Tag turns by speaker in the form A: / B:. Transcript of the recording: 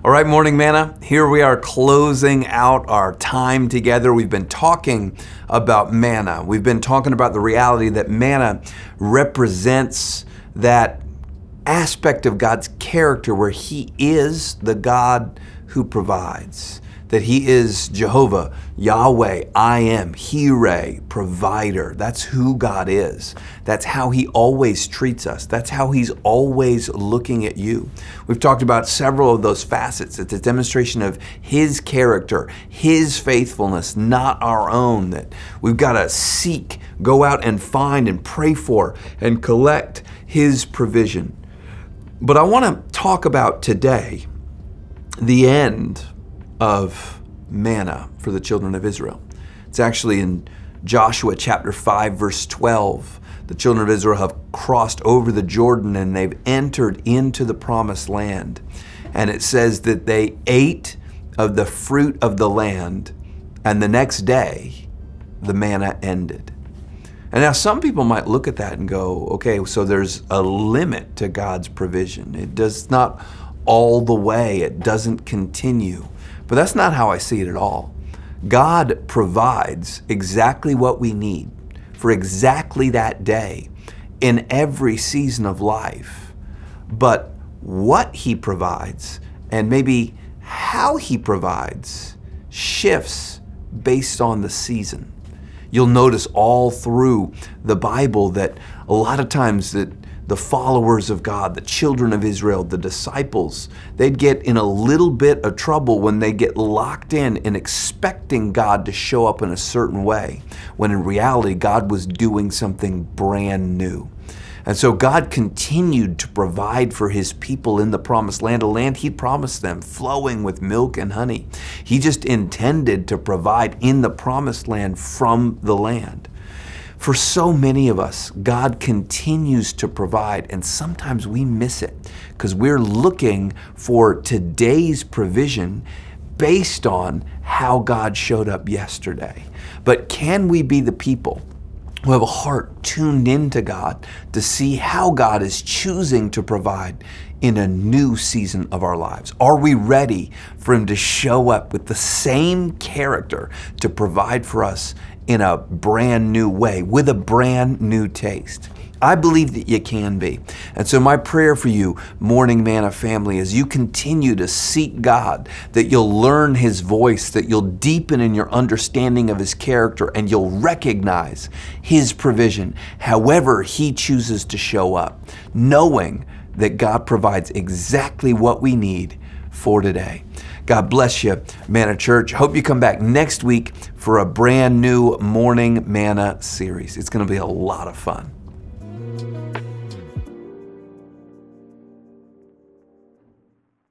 A: All right, Morning Manna, here we are closing out our time together. We've been talking about manna. We've been talking about the reality that manna represents that aspect of God's character where He is the God who provides. That He is Jehovah, Yahweh, I am, Jireh, provider. That's who God is. That's how He always treats us. That's how He's always looking at you. We've talked about several of those facets. It's a demonstration of His character, His faithfulness, not our own, that we've got to seek, go out and find and pray for and collect His provision. But I want to talk about today the end of manna for the children of Israel. It's actually in Joshua chapter 5, verse 12. The children of Israel have crossed over the Jordan and they've entered into the promised land. And it says that they ate of the fruit of the land, and the next day the manna ended. And now some people might look at that and go, okay, so there's a limit to God's provision. It does not all the way, it doesn't continue. But that's not how I see it at all. God provides exactly what we need for exactly that day in every season of life. But what He provides and maybe how He provides shifts based on the season. You'll notice all through the Bible that a lot of times that the followers of God, the children of Israel, the disciples, they'd get in a little bit of trouble when they get locked in expecting God to show up in a certain way, when in reality, God was doing something brand new. And so God continued to provide for His people in the promised land, a land He promised them, flowing with milk and honey. He just intended to provide in the promised land from the land. For so many of us, God continues to provide, and sometimes we miss it because we're looking for today's provision based on how God showed up yesterday. But can we be the people who have a heart tuned into God to see how God is choosing to provide in a new season of our lives? Are we ready for Him to show up with the same character to provide for us in a brand new way, with a brand new taste? I believe that you can be. And so my prayer for you, Morning Manna family, as you continue to seek God, that you'll learn His voice, that you'll deepen in your understanding of His character, and you'll recognize His provision, however He chooses to show up, knowing that God provides exactly what we need for today. God bless you, Manna Church. Hope you come back next week for a brand new Morning Manna series. It's going to be a lot of fun.